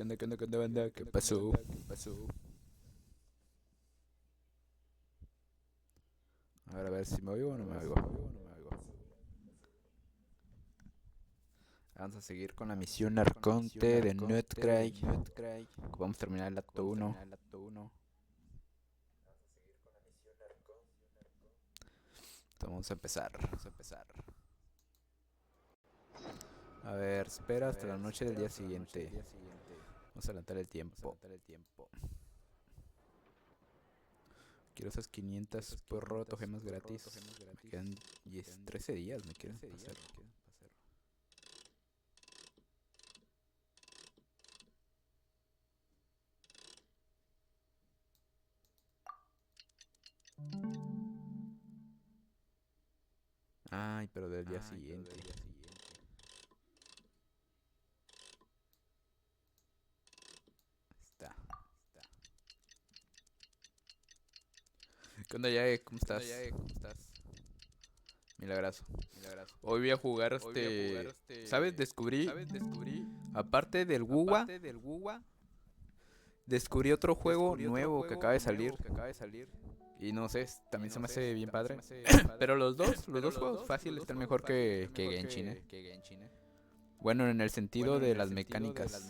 ¿Qué onda, qué onda, qué onda, banda? ¿Qué pasó? A ver si me oigo o no me oigo. Vamos a seguir con la misión Arconte de NODKRAI. Vamos a terminar el acto 1. Vamos a empezar. A ver, espera hasta la noche del día siguiente. Vamos a adelantar el tiempo. Quiero esas 500 por roto gemas gratis. Me quedan 13 días, me quieren pasar. Ay, pero del día siguiente. Está. ¿Qué onda, Yae? ¿Cómo estás? Milagroso. Hoy voy a jugar ¿sabes? Descubrí. Aparte del Wuwa, descubrí otro juego nuevo que acaba de salir. Y no sé, también se me hace bien padre. Pero los dos juegos fáciles están mejor que Genshin, Bueno, en el sentido de las mecánicas.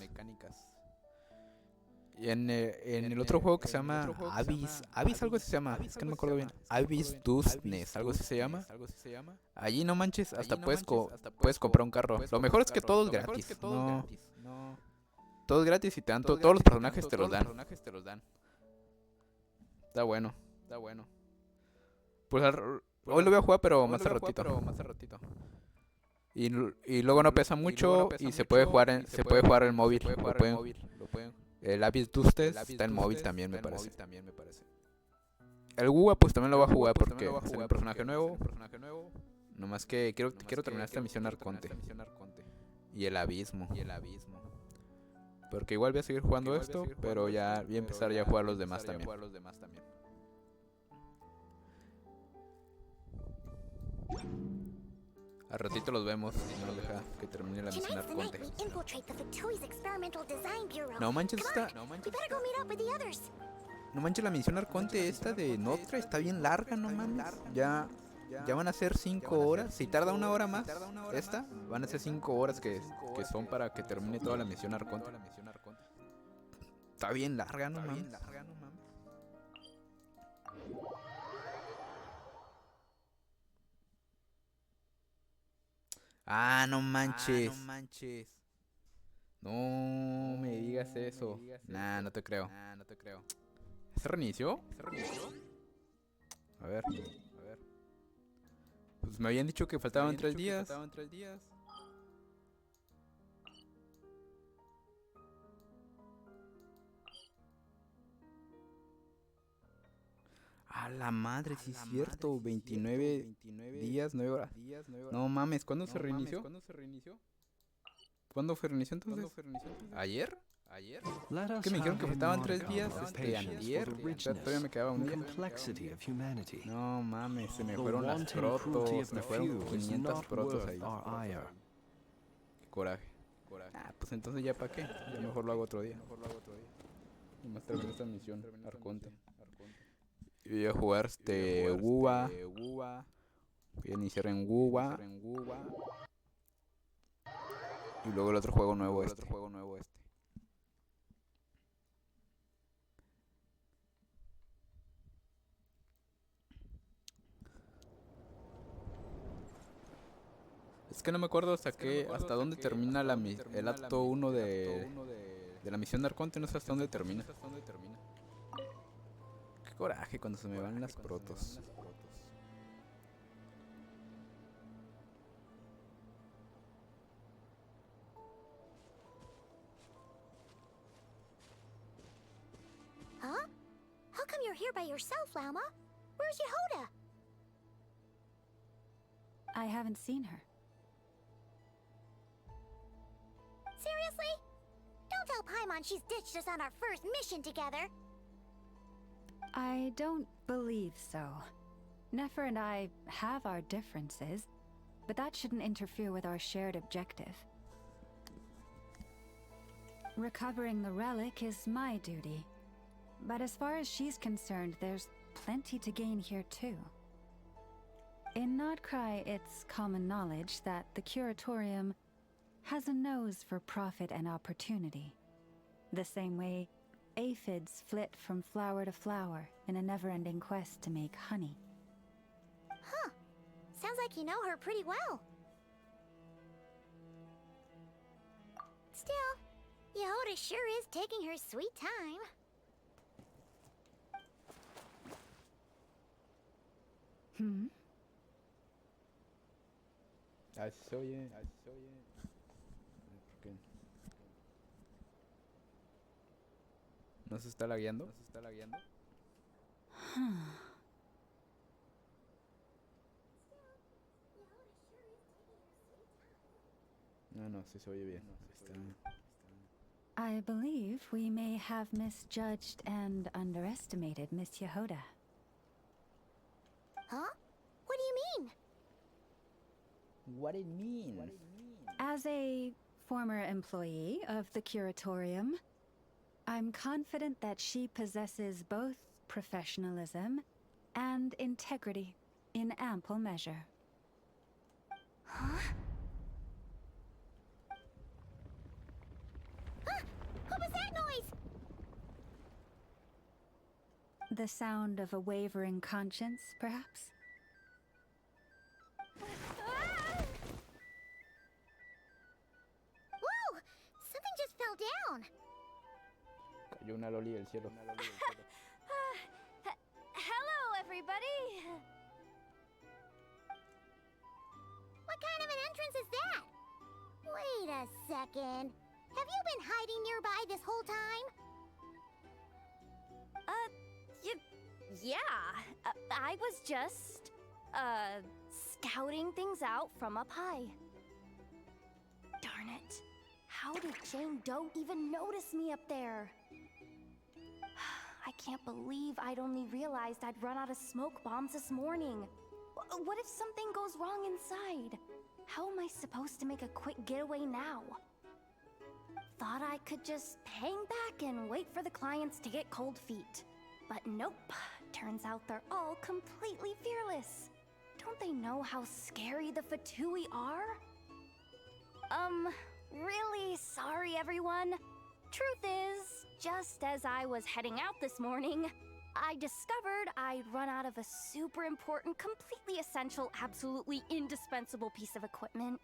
Y en el otro juego que se llama Abyss algo así se llama, es que no me acuerdo bien. Abyss Dustness, algo así se llama. Allí no manches, hasta puedes comprar un carro. Lo mejor es que todo es gratis. No, todo es gratis y todos los personajes te los dan. Está bueno. Pues hoy lo voy a jugar, pero más al ratito. Y luego no pesa mucho y se puede jugar en móvil. El Abyss Dustness está en móvil también, me parece. El Wuwa pues también lo va a jugar porque es un personaje nuevo. Nomás que quiero terminar esta misión Arconte. Y el abismo. Porque igual voy a seguir jugando esto, pero ya voy a empezar ya a jugar los demás también. Al ratito los vemos y no nos deja que termine la misión Arconte. No manches No manches, la misión Arconte esta de NODKRAI está bien larga, no mames. Ya van a ser 5 horas. Si tarda una hora más esta, van a ser 5 horas que son para que termine toda la misión Arconte. Está bien larga, no mames. Ah, no manches. No me digas eso. Nah, no te creo. ¿Se reinició? A ver. Pues me habían dicho que faltaban 3 días. A la madre, sí es cierto. 29 días, 9 horas. No mames, ¿cuándo se reinició? ¿Cuándo fue reinicio entonces? ¿Ayer? Que me dijeron que faltaban 3 días, antier. Todavía me quedaba un día. No mames, se me fueron las protos. Se me fueron 500 protos ahí. Qué coraje. Ah, pues entonces ya para qué. Ya mejor lo hago otro día. Y más termino esta misión, Arconte. Y voy a jugar Wuwa. Voy a iniciar en Wuwa. Y luego el otro juego nuevo Es que no me acuerdo hasta dónde termina el acto 1 de la misión de Arconte, no sé hasta dónde termina. Qué coraje cuando se me van las protos. Huh? How come you're here by yourself, Lauma? Where's Yehoda? I haven't seen her. Seriously? Don't tell Paimon she's ditched us on our first mission together. I don't believe so. Nefer and I have our differences, but that shouldn't interfere with our shared objective. Recovering the relic is my duty. But as far as she's concerned, there's plenty to gain here too. In NODKRAI, it's common knowledge that the curatorium has a nose for profit and opportunity. The same way aphids flit from flower to flower in a never-ending quest to make honey. Huh. Sounds like you know her pretty well. Still, Yehoda sure is taking her sweet time. Así se oye. ¿Por qué? ¿No se está lagueando? No, sí se oye bien. I believe we may have misjudged and underestimated Miss Yehoda. Huh? What do you mean? What it means? As a former employee of the curatorium, I'm confident that she possesses both professionalism and integrity in ample measure. Huh? What was that noise? The sound of a wavering conscience, perhaps? Whoa! Something just fell down. Cayó una loli del cielo. Hello, everybody! What kind of an entrance is that? Wait a second. Have you been hiding nearby this whole time? Yeah. I was just, scouting things out from up high. Darn it. How did Jane Doe even notice me up there? I can't believe I'd only realized I'd run out of smoke bombs this morning. What if something goes wrong inside? How am I supposed to make a quick getaway now? Thought I could just hang back and wait for the clients to get cold feet. But nope. Turns out they're all completely fearless. Don't they know how scary the Fatui are? Really sorry, everyone. Truth is, just as I was heading out this morning, I discovered I'd run out of a super important, completely essential, absolutely indispensable piece of equipment.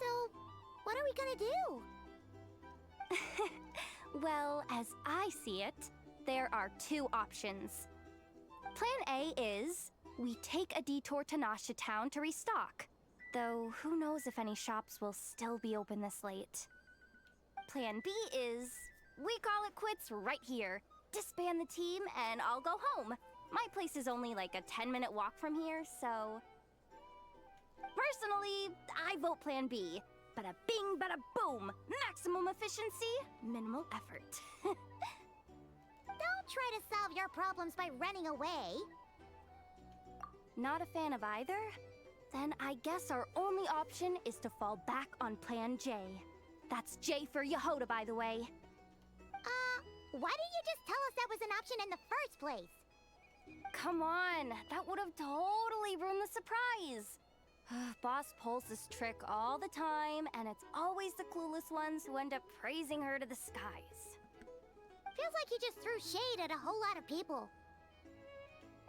So, what are we gonna do? Well, as I see it, there are two options. Plan A is, we take a detour to Nasha Town to restock. Though, who knows if any shops will still be open this late. Plan B is, we call it quits right here. Disband the team and I'll go home. My place is only like a 10-minute walk from here, so... Personally, I vote Plan B. Bada bing, bada boom! Maximum efficiency, minimal effort. Don't try to solve your problems by running away. Not a fan of either? Then I guess our only option is to fall back on Plan J. That's J for Yehoda, by the way. Why didn't you just tell us that was an option in the first place? Come on, that would have totally ruined the surprise. Boss pulls this trick all the time, and it's always the clueless ones who end up praising her to the skies. Feels like you just threw shade at a whole lot of people.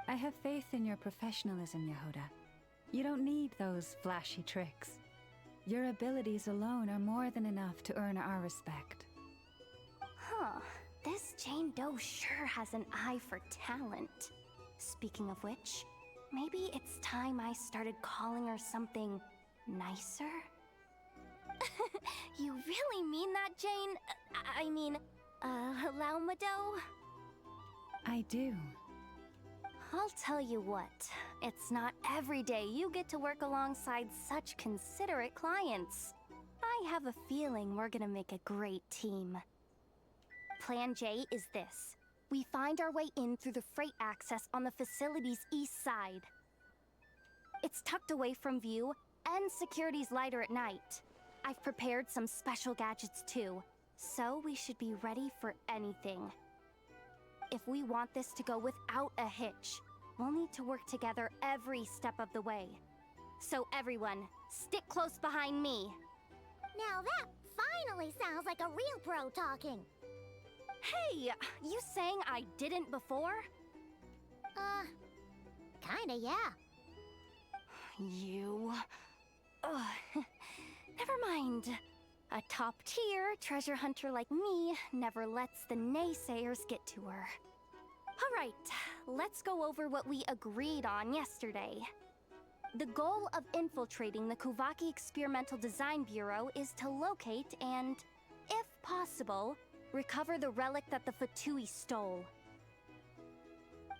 I have faith in your professionalism, Yehoda. You don't need those flashy tricks. Your abilities alone are more than enough to earn our respect. Huh. This Jane Doe sure has an eye for talent. Speaking of which, maybe it's time I started calling her something nicer? You really mean that, Jane? I mean, Lauma Doe? I do. I'll tell you what, it's not every day you get to work alongside such considerate clients. I have a feeling we're gonna make a great team. Plan J is this. We find our way in through the freight access on the facility's east side. It's tucked away from view, and security's lighter at night. I've prepared some special gadgets too, so we should be ready for anything. If we want this to go without a hitch, we'll need to work together every step of the way. So everyone, stick close behind me. Now that finally sounds like a real pro talking. Hey, you saying I didn't before? Kinda, yeah. You... Ugh. Never mind. A top-tier treasure hunter like me never lets the naysayers get to her. Alright, let's go over what we agreed on yesterday. The goal of infiltrating the Kuvaki Experimental Design Bureau is to locate and, if possible, recover the relic that the Fatui stole.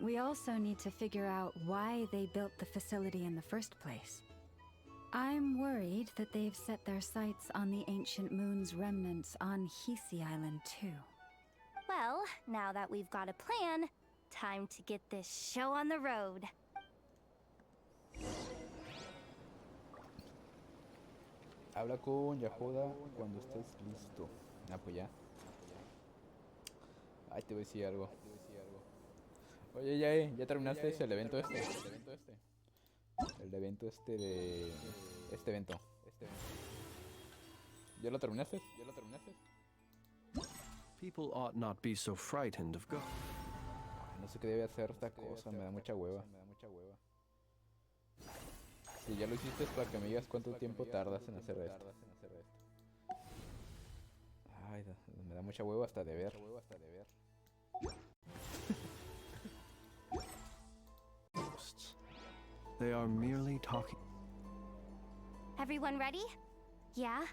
We also need to figure out why they built the facility in the first place. I'm worried that they've set their sights on the Ancient Moon's remnants on Hisi Island too. Well, now that we've got a plan, time to get this show on the road. Habla con Yahoda cuando estés listo. Ah, pues ya. Ay, te voy a decir algo. Oye, ya terminaste el evento este. El evento este de... Este evento. ¿Ya lo terminaste? People ought not be so frightened of God. No sé qué debe hacer esta cosa, me da mucha hueva. Si ya lo hiciste es para que me digas cuánto tiempo tardas en hacer esto. Ay, me da mucha hueva hasta de ver. They are merely talking. Everyone ready? Yeah?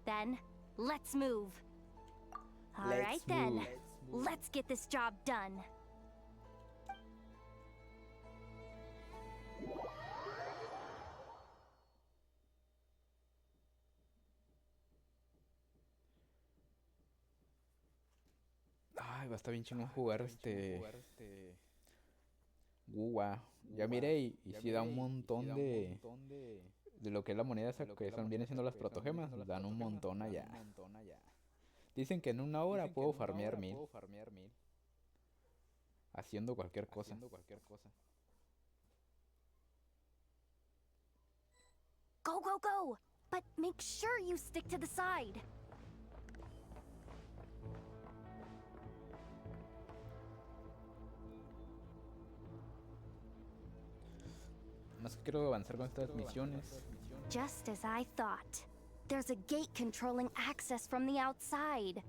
Then, let's move. Alright then, let's get this job done. Ay, va a estar bien chingón jugar Wuwa. Ya miré y sí da un montón de lo que es la moneda esa que vienen siendo las protogemas. Dan un montón allá. Dicen que en una hora puedo farmear 1000. Haciendo cualquier cosa. Go, go, go! But make sure you stick to the side. Más que quiero avanzar con estas misiones. Just as I thought. There's a gate controlling access from the outside.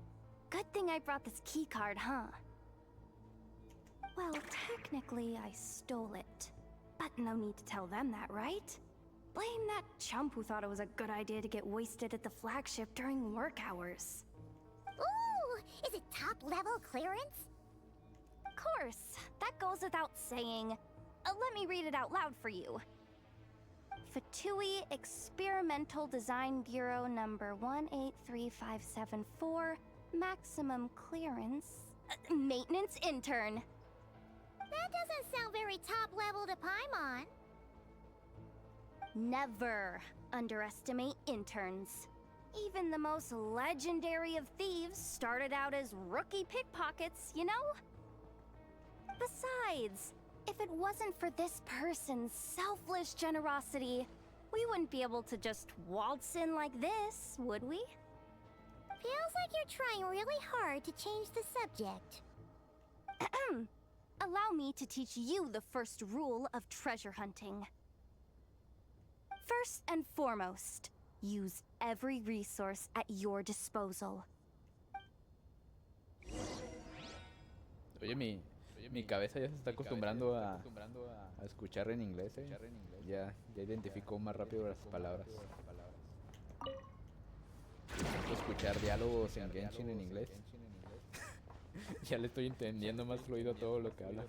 Good thing I brought this keycard, huh? Well, technically I stole it. But no need to tell them that, right? Blame that chump who thought it was a good idea to get wasted at the flagship during work hours. Ooh, is it top-level clearance? Of course, that goes without saying. Let me read it out loud for you. Fatui Experimental Design Bureau number 183574, maximum clearance, maintenance intern. That doesn't sound very top-level to Paimon. Never underestimate interns. Even the most legendary of thieves started out as rookie pickpockets, you know? Besides, if it wasn't for this person's selfless generosity, we wouldn't be able to just waltz in like this, would we? Feels like you're trying really hard to change the subject. Allow me to teach you the first rule of treasure hunting. First and foremost, use every resource at your disposal. Oye, mi cabeza ya se está acostumbrando a escuchar en inglés, Ya identificó más rápido las palabras. Escuchar diálogos en Genshin en inglés. Ya le estoy entendiendo más fluido todo lo que habla.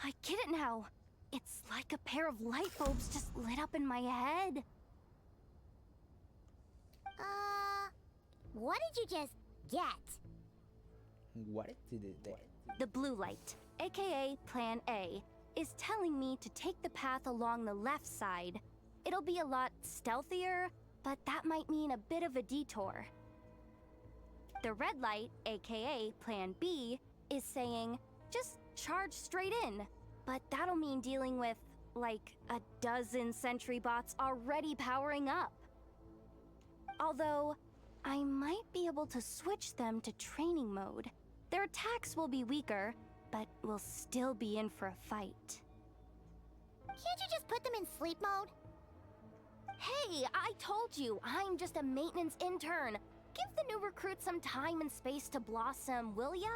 I get it now. It's like a pair of light bulbs just lit up in my head. What did you just get? What did it do? The blue light, aka Plan A, is telling me to take the path along the left side. It'll be a lot stealthier, but that might mean a bit of a detour. The red light, aka Plan B, is saying, just charge straight in. But that'll mean dealing with, like, a dozen sentry bots already powering up. Although, I might be able to switch them to training mode. Their attacks will be weaker, but we'll still be in for a fight. Can't you just put them in sleep mode? Hey, I told you, I'm just a maintenance intern. Give the new recruit some time and space to blossom, will ya?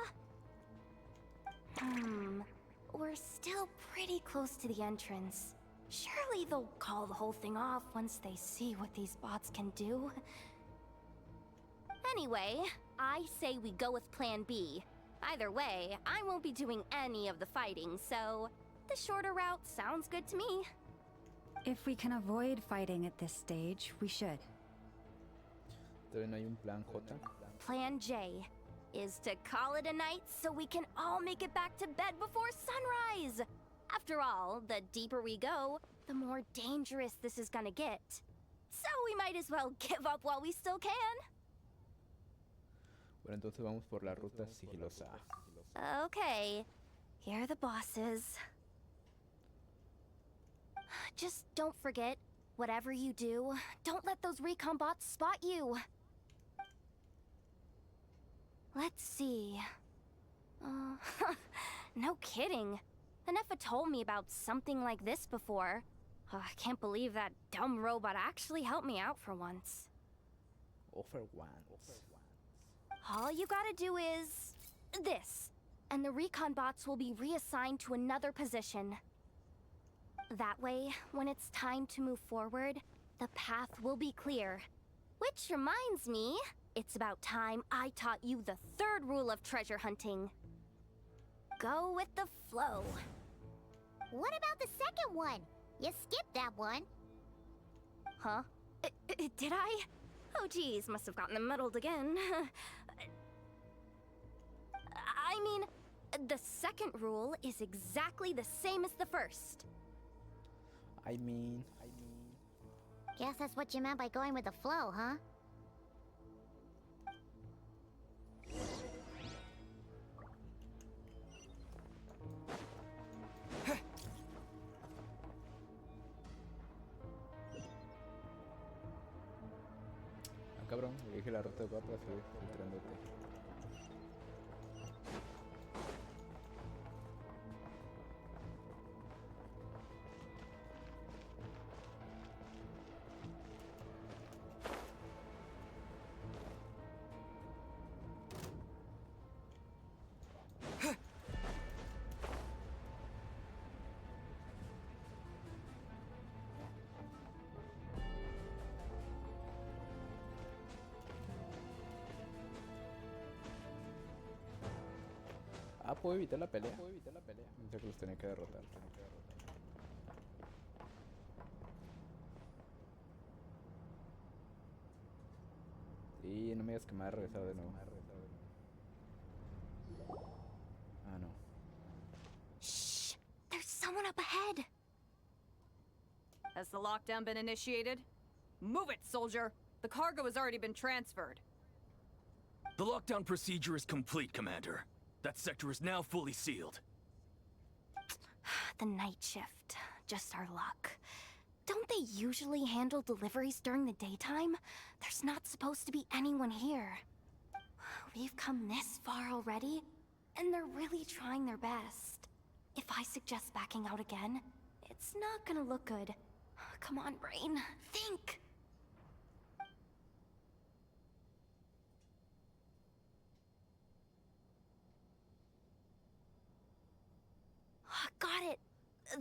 We're still pretty close to the entrance. Surely they'll call the whole thing off once they see what these bots can do. Anyway, I say we go with Plan B. Either way, I won't be doing any of the fighting, so the shorter route sounds good to me. If we can avoid fighting at this stage, we should. Todavía no hay un plan J. Plan J is to call it a night so we can all make it back to bed before sunrise. After all, the deeper we go, the more dangerous this is gonna get. So we might as well give up while we still can. Bueno, entonces vamos por la ruta sigilosa. Okay, here are the bosses. Just don't forget, whatever you do, don't let those recon bots spot you. Let's see. No kidding. Anefa told me about something like this before. I can't believe that dumb robot actually helped me out for once. Oh, for once. All you gotta do is this, and the recon bots will be reassigned to another position. That way, when it's time to move forward, the path will be clear. Which reminds me, it's about time I taught you the third rule of treasure hunting. Go with the flow. What about the second one? You skipped that one. Huh? Did I? Oh geez, must have gotten them muddled again. I mean, the second rule is exactly the same as the first. I mean... Guess that's what you meant by going with the flow, huh? Ah, cabrón, elige la ruta de papas y filtrándote. Ah, ¿puedo evitar la pelea? Pensé que los tenía que derrotar. Sí, no me digas que me va a regresar de nuevo. Ah, no. Shh! There's someone up ahead! Has the lockdown been initiated? Move it, soldier! The cargo has already been transferred. The lockdown procedure is complete, Commander. That sector is now fully sealed. The night shift. Just our luck. Don't they usually handle deliveries during the daytime? There's not supposed to be anyone here. We've come this far already, and they're really trying their best. If I suggest backing out again, it's not gonna look good. Come on, brain. Think! Got it!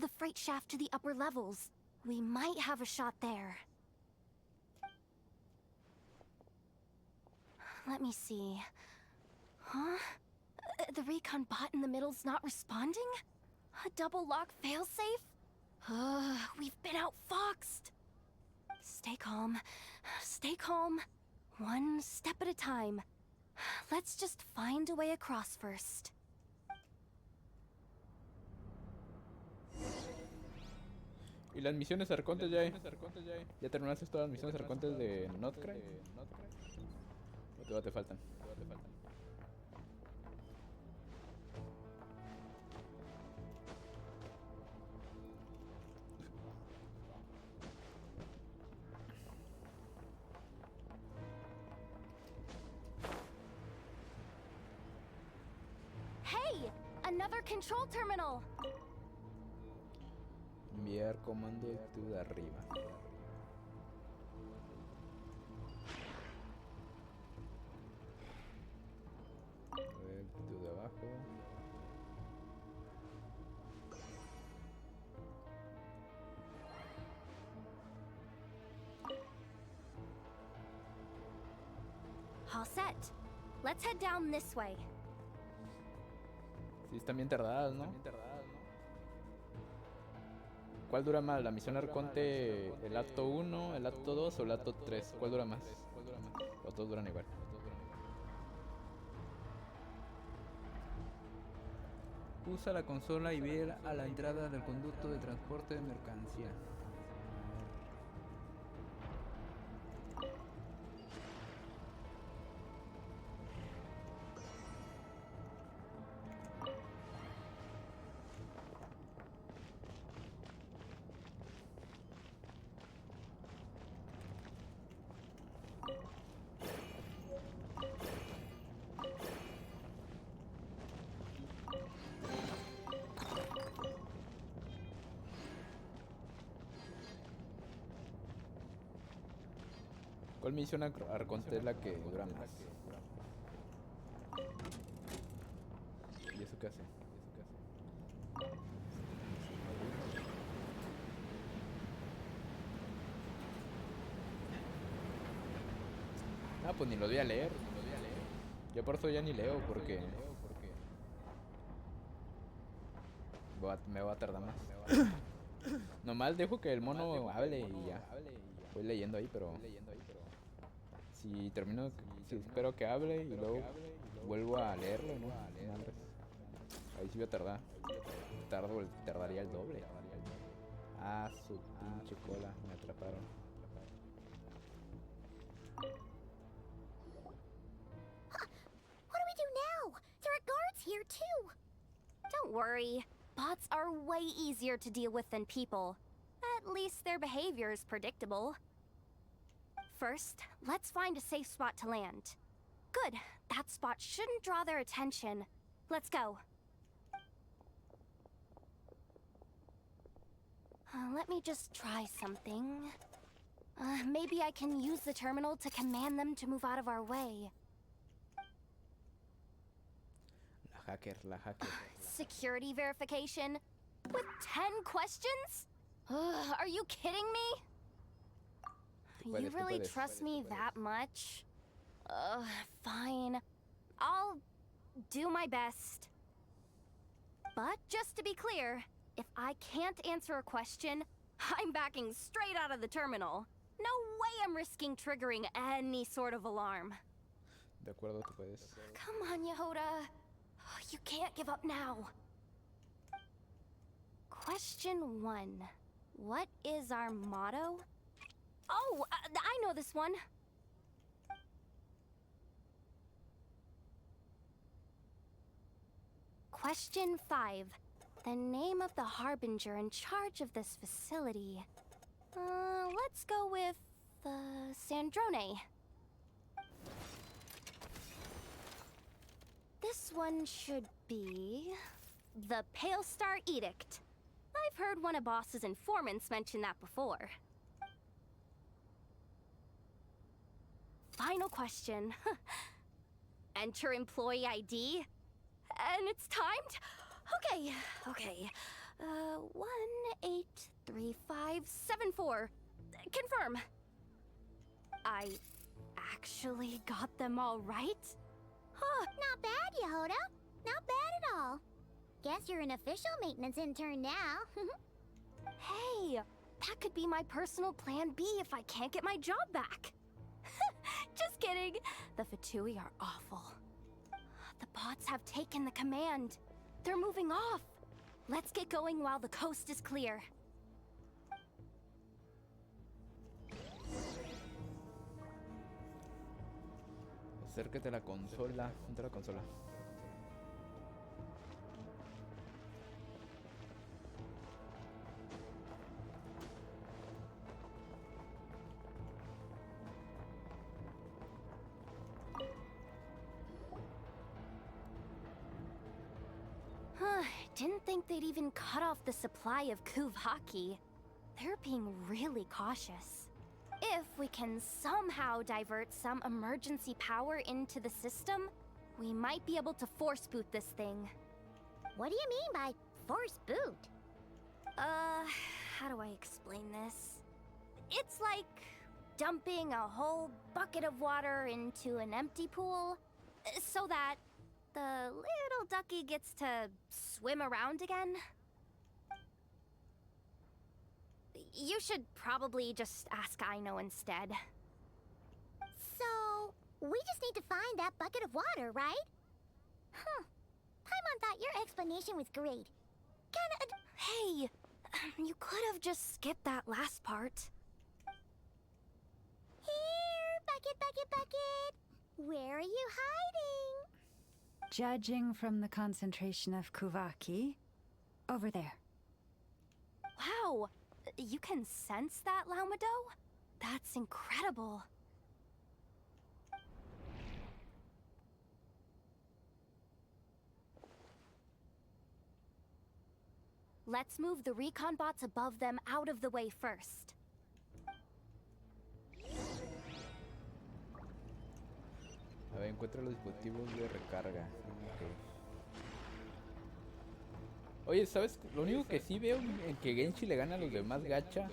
The freight shaft to the upper levels. We might have a shot there. Let me see. Huh? The recon bot in the middle's not responding? A double lock failsafe? We've been outfoxed. Stay calm. Stay calm. One step at a time. Let's just find a way across first. Y las misiones arcontes ya. ¿Ya terminaste todas las misiones arcontes de NODKRAI? ¿O todavía te faltan? Hey! Another control terminal! Enviar comando del tubo de arriba. A ver, el tubo de abajo. All set. Let's head down this way. Sí, están bien tardadas, ¿no? ¿Cuál dura más? ¿La misión arconte, el acto 1, el acto 2 o el acto 3? ¿Cuál dura más? O todos duran igual. Usa la consola y ve a la entrada del conducto de transporte de mercancía. ¿Cuál misión arconte es la que dura más? ¿Y eso qué hace? Ah, pues ni lo voy a leer. Yo por eso ya ni leo porque me va a tardar más. Nomás dejo que el mono hable y ya. Voy leyendo ahí, pero si termino, si espero que hable y luego vuelvo a leerlo, ¿no? Ahí sí voy a tardar. Tardaría el doble. Ah, su pinche cola, me atraparon. What do we do now? There are guards here too. Don't worry. Bots are way easier to deal with than people. At least their behavior is predictable. First, let's find a safe spot to land. Good. That spot shouldn't draw their attention. Let's go. Let me just try something. Maybe I can use the terminal to command them to move out of our way. La hacker. Security verification? With 10 questions? Are you kidding me? You really trust me that much? Fine. I'll do my best. But just to be clear, if I can't answer a question, I'm backing straight out of the terminal. No way I'm risking triggering any sort of alarm. De acuerdo, tú puedes. Come on, Yehoda. You can't give up now. Question 1. What is our motto? Oh, I know this one. Question 5. The name of the harbinger in charge of this facility. Let's go with, Sandrone. This one should be the Pale Star Edict. I've heard one of Boss's informants mention that before. Final question. Enter employee ID. And it's timed? Okay. 183574. Confirm. I actually got them all right? Huh. Not bad, Yehoda. Not bad at all. Guess you're an official maintenance intern now. Hey, that could be my personal plan B if I can't get my job back. Just kidding. The Fatui are awful. The bots have taken the command. They're moving off. Let's get going while the coast is clear. Acércate a la consola. Junta la consola. Didn't think they'd even cut off the supply of Kuvaki. They're being really cautious. If we can somehow divert some emergency power into the system, we might be able to force boot this thing. What do you mean by force boot? How do I explain this? It's like dumping a whole bucket of water into an empty pool, so that the little ducky gets to swim around again. You should probably just ask Aino instead. So, we just need to find that bucket of water, right? Huh. Paimon thought your explanation was great. Hey, you could have just skipped that last part. Here, bucket, bucket, bucket. Where are you hiding? Judging from the concentration of Kuvaki, over there. Wow, you can sense that, Laumado? That's incredible. Let's move the recon bots above them out of the way first. A ver, encuentra los dispositivos de recarga. Okay. Oye, ¿sabes? Lo único que sí veo en que Genshi le gana a los demás gacha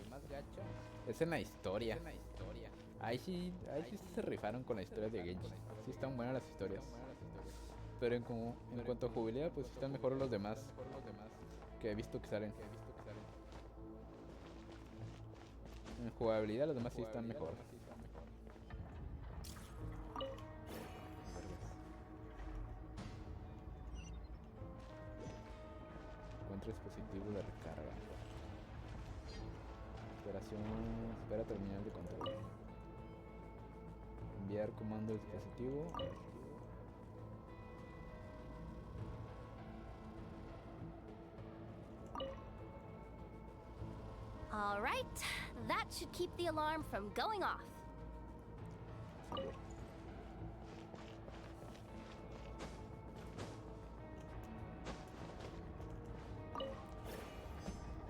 es en la historia. Ahí sí se rifaron con la historia de Genshi. Sí están buenas las historias. Pero en cuanto a jugabilidad, pues están mejores los demás que he visto que salen. En jugabilidad los demás sí están mejor. Encuentra dispositivo de recarga. Espera terminal de control. Enviar comando al dispositivo. All right, that should keep the alarm from going off.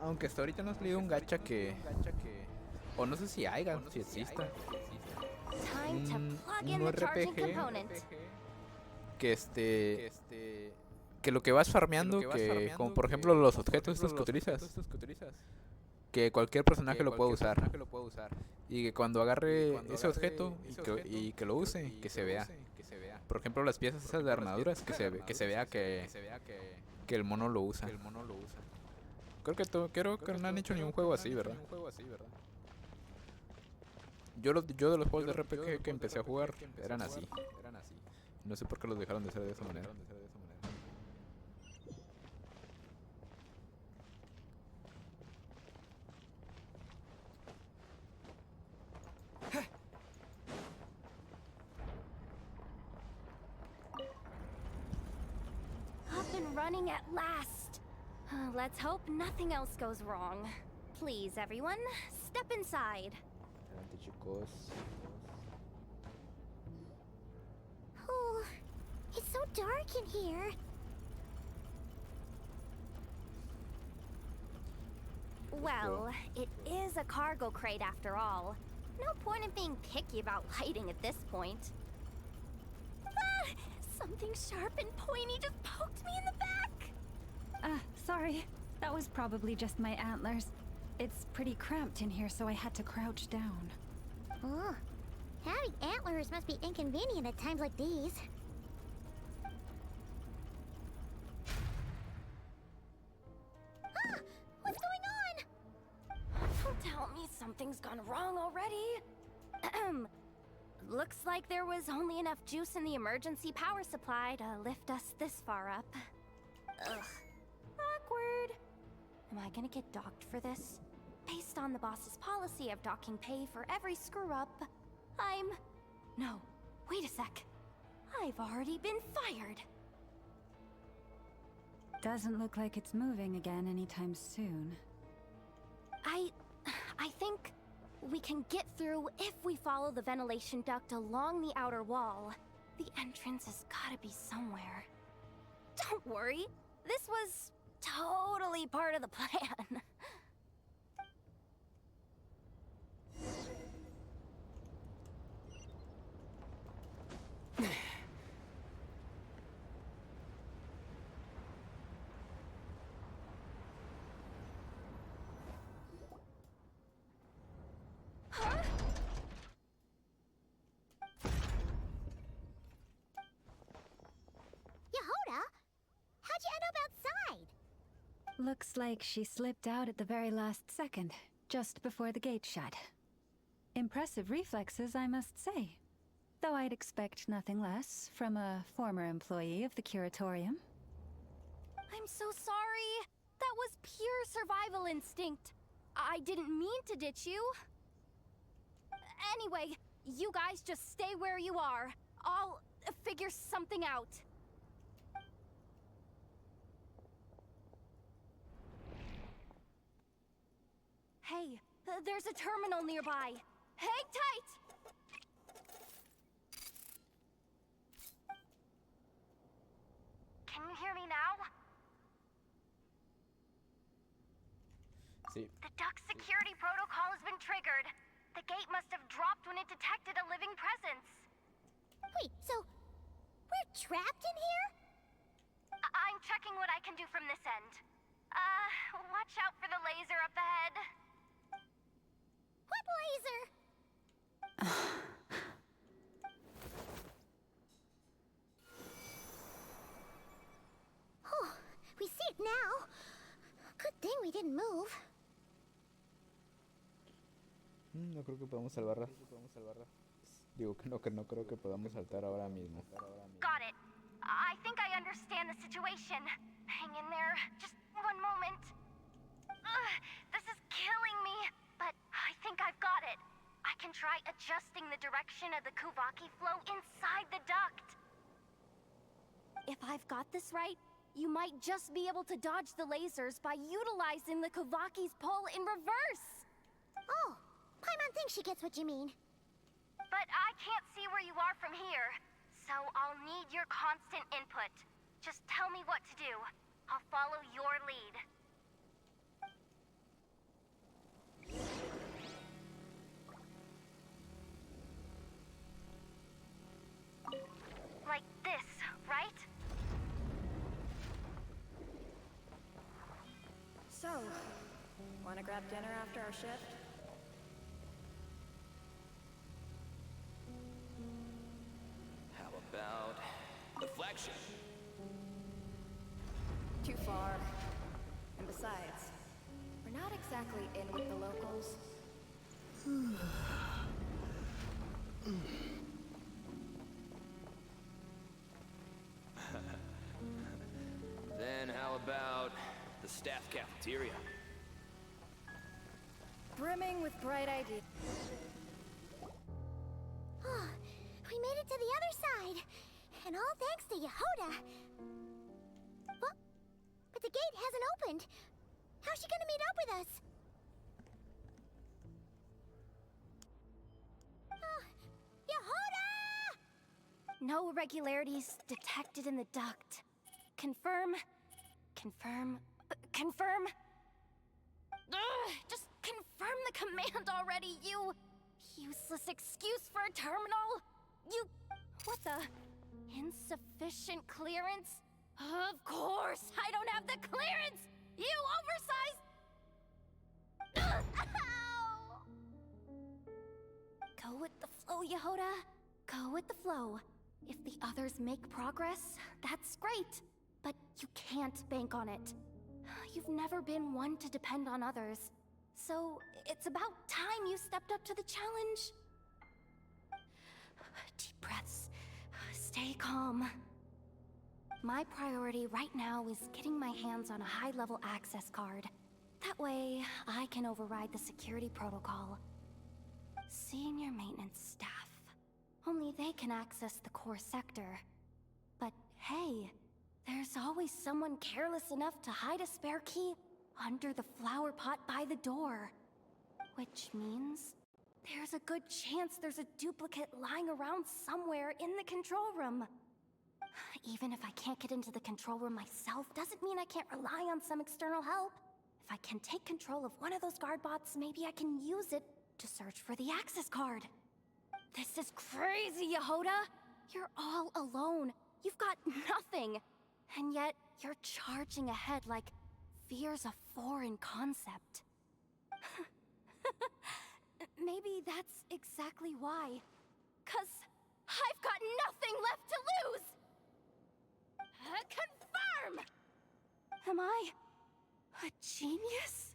Aunque hasta ahorita no ha salido un gacha que... O no sé si haya, si exista. Time to plug in the charging component. Que lo que vas farmeando, como por ejemplo los objetos estos que utilizas, que cualquier personaje lo puede usar. Y que cuando agarre ese objeto y que lo use, que se vea. Por ejemplo las piezas esas de armaduras, que se vea que el mono lo usa. Creo que no han hecho ningún juego así, ¿verdad? Yo de los juegos de RPG que empecé a jugar eran así. No sé por qué los dejaron de hacer de esa manera. Up and running at last. Let's hope nothing else goes wrong. Please, everyone, step inside. Adelante, chicos. Oh, it's so dark in here. Well, it is a cargo crate after all. No point in being picky about lighting at this point. Ah! Something sharp and pointy just poked me in the back! Sorry. That was probably just my antlers. It's pretty cramped in here, so I had to crouch down. Oh, having antlers must be inconvenient at times like these. Ah! What's going on? Don't tell me something's gone wrong already. looks like there was only enough juice in the emergency power supply to lift us this far up. Ugh. Awkward. Am I gonna get docked for this? Based on the boss's policy of docking pay for every screw-up, No, wait a sec. I've already been fired. Doesn't look like it's moving again anytime soon. I think we can get through if we follow the ventilation duct along the outer wall. The entrance has gotta be somewhere. Don't worry, this was totally part of the plan. Yehoda, how'd you end up outside? Looks like she slipped out at the very last second, just before the gate shut. Impressive reflexes, I must say. Though I'd expect nothing less from a former employee of the curatorium. I'm so sorry. That was pure survival instinct. I didn't mean to ditch you. Anyway, you guys just stay where you are. I'll figure something out. Hey, there's a terminal nearby. Hang tight! Can you hear me now? Sí. The duct security protocol has been triggered. The gate must have dropped when it detected a living presence. Wait, so we're trapped in here? I'm checking what I can do from this end. Watch out for the laser up ahead. What laser? Oh, we see it now. Good thing we didn't move. No creo que podamos salvarla. Digo que no creo que podamos saltar ahora mismo. Got it. I think I understand the situation. Hang in there. Just one moment. This is killing me, but I think I've got it. I can try adjusting the direction of the Kuvaki flow inside the duct. If I've got this right, you might just be able to dodge the lasers by utilizing the Kuvaki's pull in reverse. Oh, Paimon thinks she gets what you mean. But I can't see where you are from here, so I'll need your constant input. Just tell me what to do. I'll follow your lead. Like this, right? So, wanna grab dinner after our shift? How about the flagship? Too far. And besides, we're not exactly in with the locals. Then how about the staff cafeteria? Brimming with bright ideas. Oh, we made it to the other side. And all thanks to Yehoda. Well, but the gate hasn't opened. How's she gonna meet up with us? Yehoda! No irregularities detected in the duct. Confirm. Just confirm the command already, you useless excuse for a terminal. What the? Insufficient clearance? Of course, I don't have the clearance! You oversized! Ow! Go with the flow, Yehoda. Go with the flow. If the others make progress, that's great. But you can't bank on it. You've never been one to depend on others. So, it's about time you stepped up to the challenge. breaths. Stay calm. My priority right now is getting my hands on a high-level access card. That way, I can override the security protocol. Senior maintenance staff. Only they can access the core sector. But hey, there's always someone careless enough to hide a spare key under the flower pot by the door. Which means there's a good chance there's a duplicate lying around somewhere in the control room. Even if I can't get into the control room myself, doesn't mean I can't rely on some external help. If I can take control of one of those guard bots, maybe I can use it to search for the access card. This is crazy, Yehoda! You're all alone. You've got nothing. And yet, you're charging ahead like fear's a foreign concept. Maybe that's exactly why. 'Cause I've got nothing left to lose! Confirm! Am I a genius?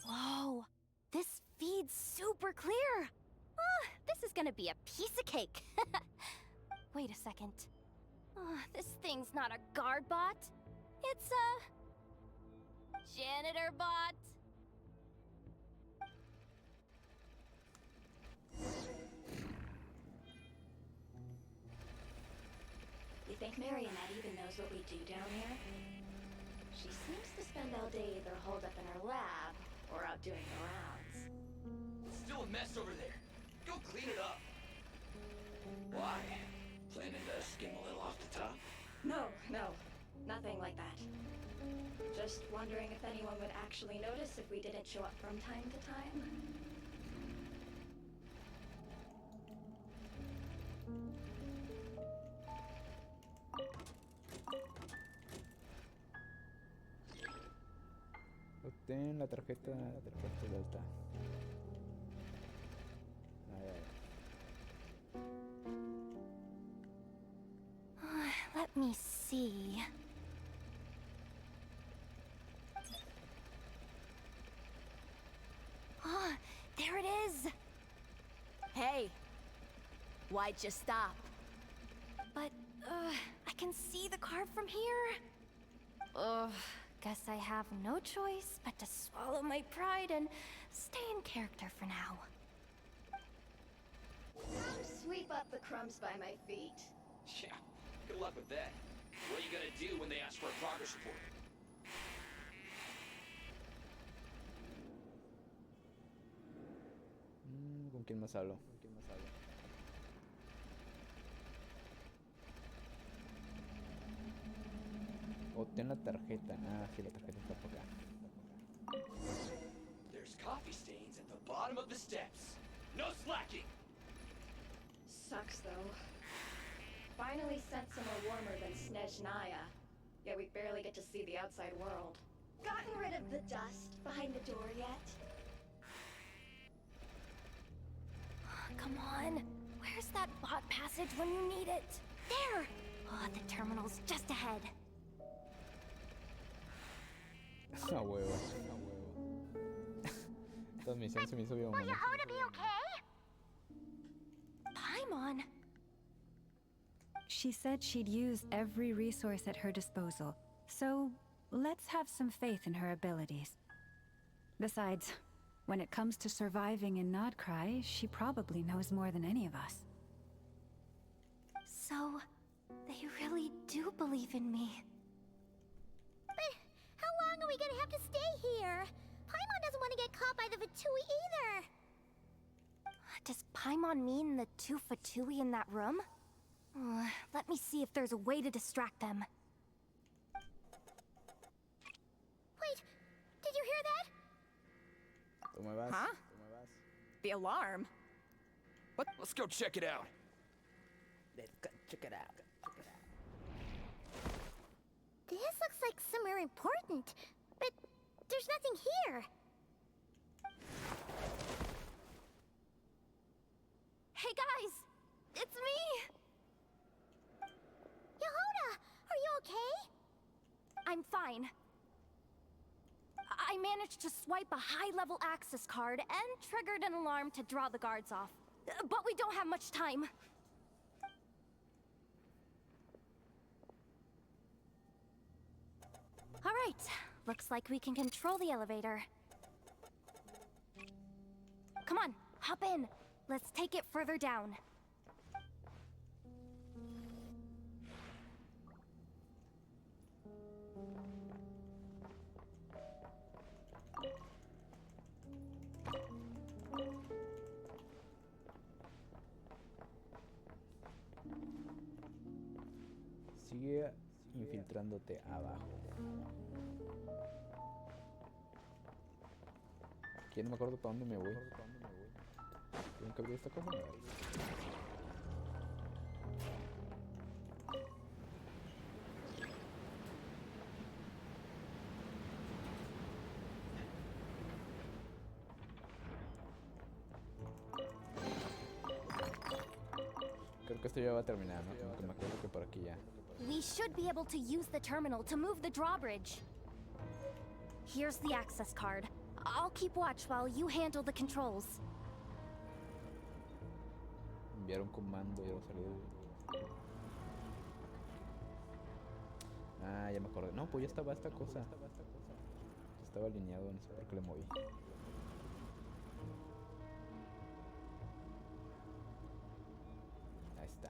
Whoa, this feed's super clear. This is gonna be a piece of cake. Wait a second. This thing's not a guard bot. It's a janitor bot. You think Marionette even knows what we do down here? She seems to spend all day either holed up in her lab or out doing the rounds. It's still a mess over there. Go clean it up. Why? Planning to skim a little off the top? No, nothing like that. Just wondering if anyone would actually notice if we didn't show up from time to time. Obtén la tarjeta de alta. Let me see. There it is! Hey! Why'd you stop? But, I can see the card from here. Guess I have no choice but to swallow my pride and stay in character for now. Sweep up the crumbs by my feet. Yeah, good luck with that. What are you gonna do when they ask for a progress report? ¿Con quién más hablo? Obtén la tarjeta. Ah, sí, la tarjeta está por acá. There's coffee stains at the bottom of the steps. No slacking! Sucks though. Finally sent somewhere warmer than Snezhnaya. Yet we barely get to see the outside world. Gotten rid of the dust behind the door yet? Come on. Where's that bot passage when you need it? There! The terminal's just ahead. A huevo. Esta misión se me hizo bien. Will Yehoda be okay? Paimon! She said she'd use every resource at her disposal, so let's have some faith in her abilities. Besides, when it comes to surviving in NODKRAI, she probably knows more than any of us. So, they really do believe in me. But how long are we gonna have to stay here? Paimon doesn't want to get caught by the Fatui either. Does Paimon mean the two Fatui in that room? Let me see if there's a way to distract them. Wait, did you hear that? ¿Tú me vas? Huh? The alarm? What? Let's go check it out. Let's go check it out. This looks like somewhere important, but there's nothing here. Hey guys! It's me! Yehoda, are you okay? I'm fine. I managed to swipe a high-level access card and triggered an alarm to draw the guards off. But we don't have much time. Looks like we can control the elevator. Come on, hop in. Let's take it further down. Sigue infiltrándote abajo. Aquí no me acuerdo para dónde me voy. Tengo que abrir esta cosa. Creo que esto ya va a terminar, ¿no? Como que me acuerdo que por aquí ya. We should be able to use the terminal to move the drawbridge. Here's the access card. I'll keep watch while you handle the controls. Enviar un comando, salud. Ah, ya me acordé. No, pues ya estaba esta cosa. Estaba alineado, no sé por qué le moví. Ahí está.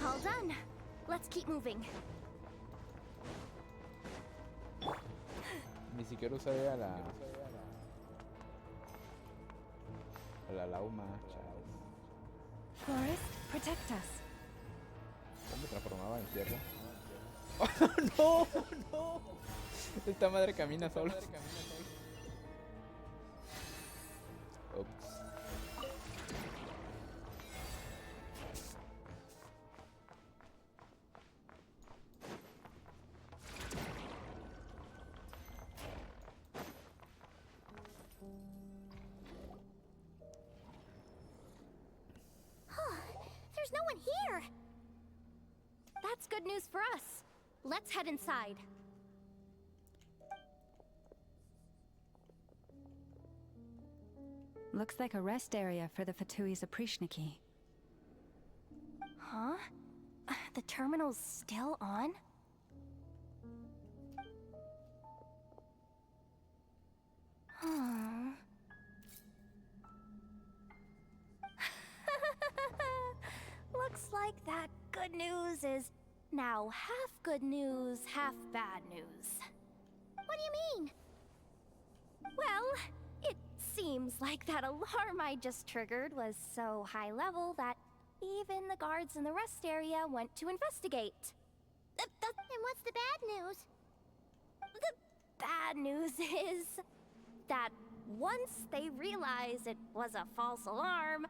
All done. Let's keep moving. Ni siquiera usé a la Lauma, chavos. Forest, protect us. ¿Cómo me transformaba en ciervo? ¡Oh, no! ¡No! Esta madre camina sola. Ups. There's no one here. That's good news for us. Let's head inside. Looks like a rest area for the Fatui's Oprishniki. Huh? The terminal's still on? Hmm. Looks like that good news is now half good news, half bad news. What do you mean? Well, it seems like that alarm I just triggered was so high level that even the guards in the rest area went to investigate. And what's the bad news? The bad news is that once they realize it was a false alarm,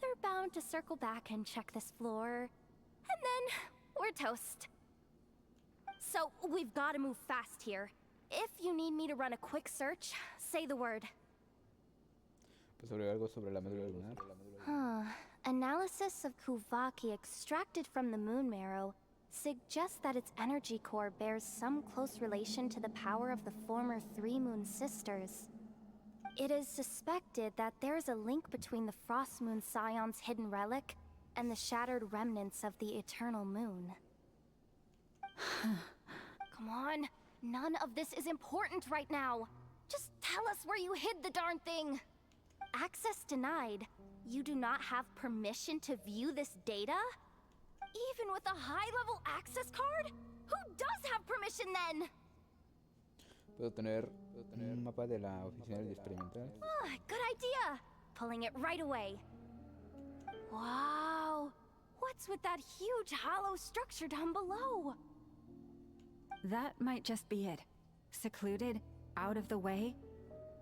they're bound to circle back and check this floor, and then we're toast. So we've got to move fast here. If you need me to run a quick search, say the word. Pues sobre algo sobre la médula lunar. Huh. Analysis of Kuvaki extracted from the moon marrow suggests that its energy core bears some close relation to the power of the former Three Moon Sisters. It is suspected that there is a link between the Frost Moon Scion's hidden relic and the shattered remnants of the Eternal Moon. Come on, none of this is important right now. Just tell us where you hid the darn thing. Access denied. You do not have permission to view this data? Even with a high-level access card? Who does have permission then? Puedo tener un mapa de la oficina del experimental. Ah, good idea. Pulling it right away. Wow. What's with that huge hollow structure down below? That might just be it. Secluded, out of the way.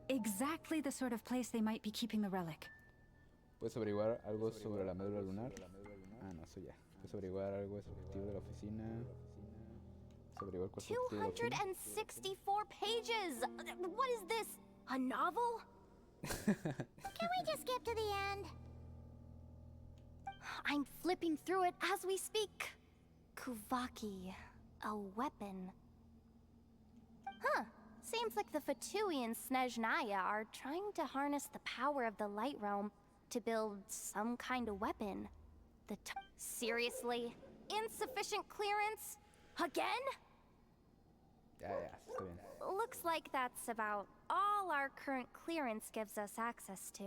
Exactly the sort of place they might be keeping the relic. ¿Puedes averiguar algo sobre la médula lunar? Ah, no, eso ya. ¿Puedes averiguar algo efectivo de la oficina? ¿Puedes averiguar cuál es el objetivo de la oficina? 264 pages! What is this? A novel? Can we just skip to the end? I'm flipping through it as we speak. Kuvaki. A weapon. Huh. Seems like the Fatui and Snezhnaya are trying to harness the power of the Light Realm to build some kind of weapon. Seriously? Insufficient clearance? Again? Ya, está bien. Looks like that's about all our current clearance gives us access to.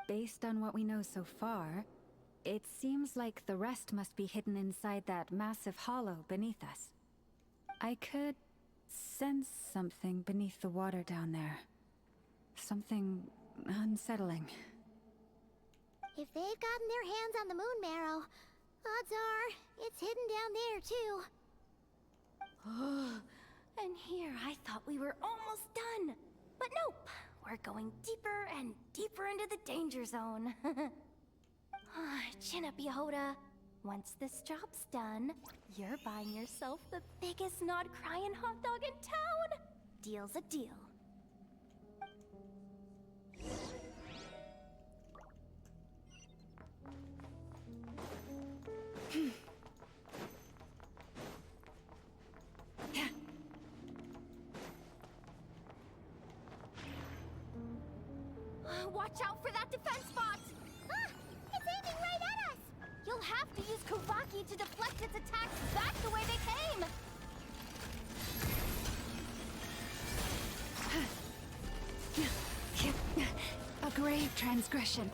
Based on what we know so far, it seems like the rest must be hidden inside that massive hollow beneath us. I could sense something beneath the water down there. Something unsettling. If they've gotten their hands on the moon marrow, odds are it's hidden down there too. And here I thought we were almost done. But nope, we're going deeper and deeper into the danger zone. Chin up, Yehoda. Once this job's done, you're buying yourself the biggest NODKRAI hot dog in town. Deal's a deal. Watch out for that defense bot! Ah! It's aiming right at us! You'll have to use Kuvaki to deflect its attacks back the way they came! A grave transgression.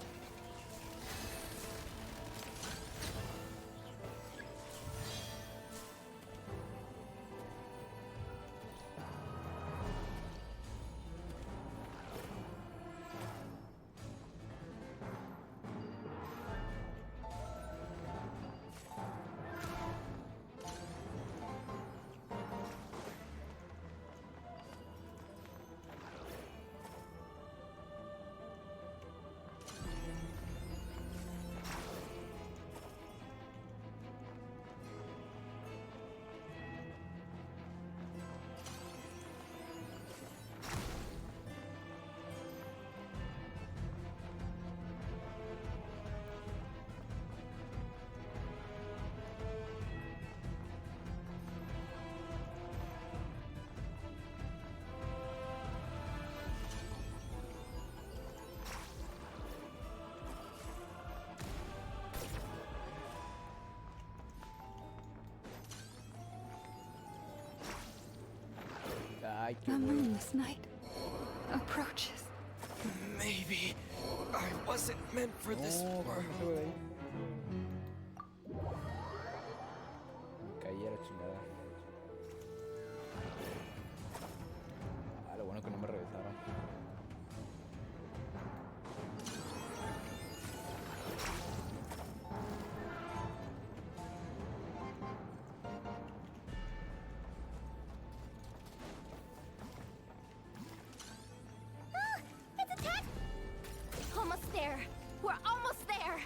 Ay, qué The huevo. moon's night approaches. Maybe I wasn't meant for this No, world. ¿cómo se ve de ahí? Caí a la chingada. Ah, lo bueno que no me regresaron. Ah! It's attacked! Almost there! We're almost there!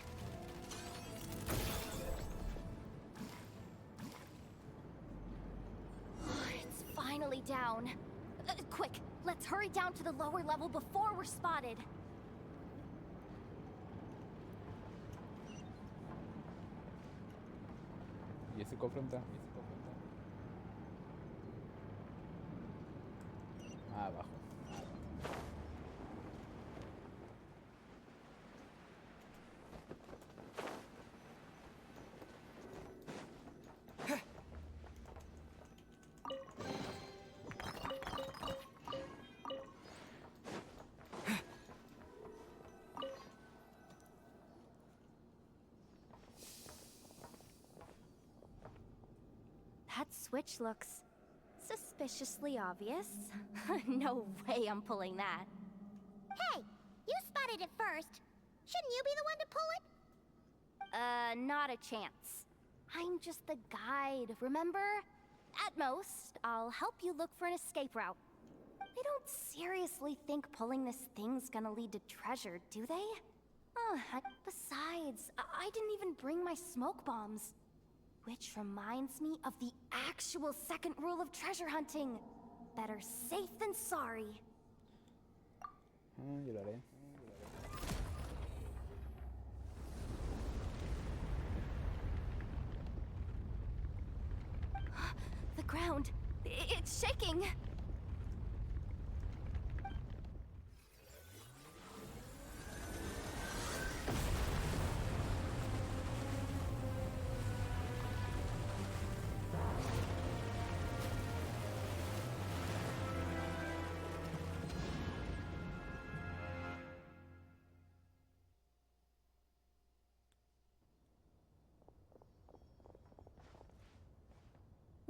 It's finally down. Quick, let's hurry down to the lower level before we're spotted. ¿Y ese cofre está? Ah, abajo. That switch looks suspiciously obvious. No way I'm pulling that. Hey! You spotted it first! Shouldn't you be the one to pull it? Not a chance. I'm just the guide, remember? At most, I'll help you look for an escape route. They don't seriously think pulling this thing's gonna lead to treasure, do they? Besides, I didn't even bring my smoke bombs. Which reminds me of the actual second rule of treasure hunting. Better safe than sorry. Yo lo haré. The ground, it's shaking.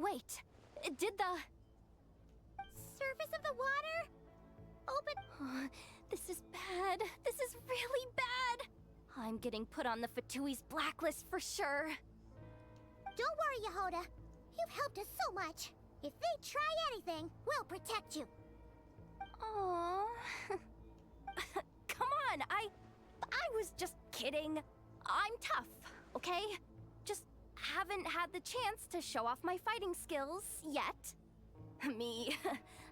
Wait, did the Surface of the water? Open. This is bad. This is really bad. I'm getting put on the Fatui's blacklist for sure. Don't worry, Yehoda. You've helped us so much. If they try anything, we'll protect you. Aww. Come on, I was just kidding. I'm tough, okay? Just haven't had the chance to show off my fighting skills yet. Me,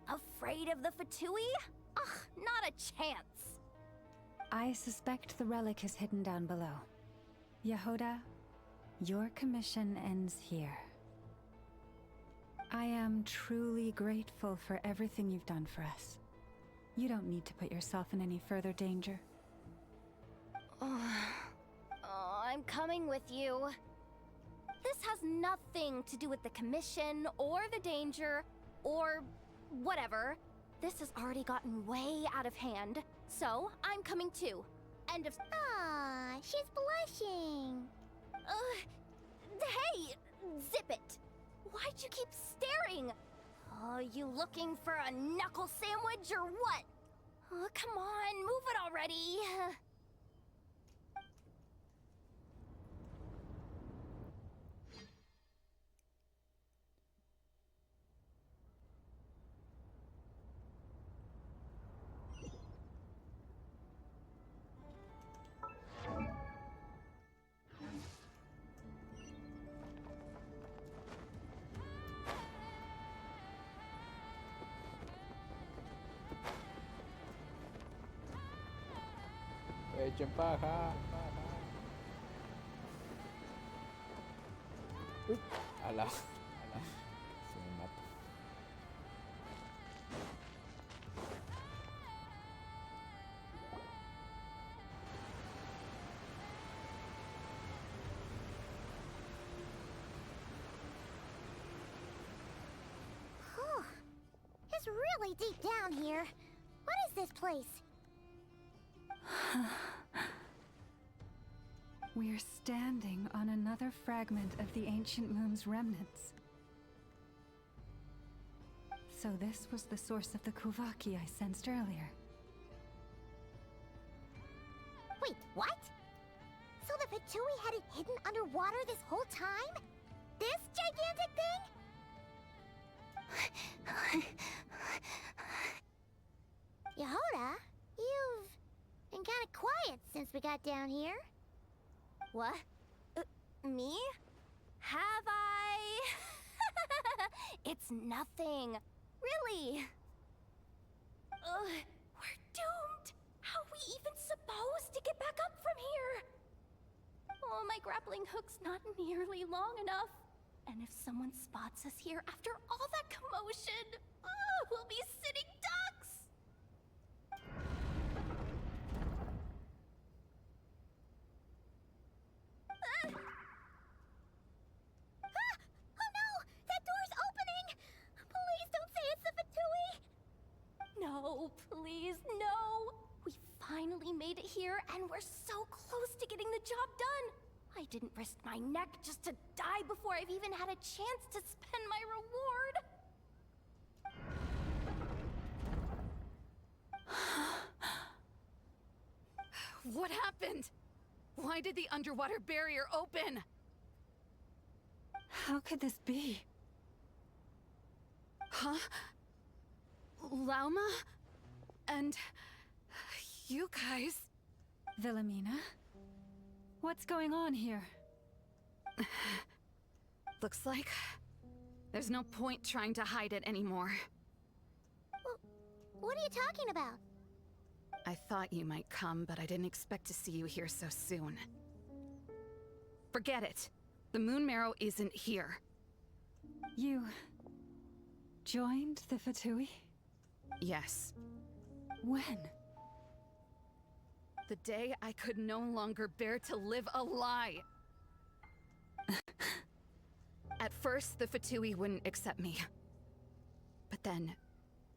afraid of the Fatui? Ugh, not a chance. I suspect the relic is hidden down below. Yehoda, your commission ends here. I am truly grateful for everything you've done for us. You don't need to put yourself in any further danger. I'm coming with you. This has nothing to do with the commission or the danger or whatever. This has already gotten way out of hand, so I'm coming too. End of. Ah, she's blushing. Hey, zip it. Why'd you keep staring? You looking for a knuckle sandwich or what? Come on, move it already. Echen paja. Ala. Se me mata. It's really deep down here. What is this place? We're standing on another fragment of the ancient moon's remnants. So this was the source of the Kuvaki I sensed earlier. Wait, what? So the Fatui had it hidden underwater this whole time? This gigantic thing? Yehoda, you've been kind of quiet since we got down here. What? Me? Have I? It's nothing. Really. We're doomed. How are we even supposed to get back up from here? Oh, my grappling hook's not nearly long enough. And if someone spots us here after all that commotion, we'll be sitting ducks. Oh no! That door's opening! Please don't say it's the Fatui! No, please, no! We finally made it here, and we're so close to getting the job done! I didn't risk my neck just to die before I've even had a chance to spend my reward! What happened? Why did the underwater barrier open? How could this be? Huh? Lauma? And you guys? Wilhelmina? What's going on here? Looks like there's no point trying to hide it anymore. What are you talking about? I thought you might come, but I didn't expect to see you here so soon. Forget it. The moon marrow isn't here. You joined the Fatui? Yes. When? The day I could no longer bear to live a lie. At first, the Fatui wouldn't accept me. But then,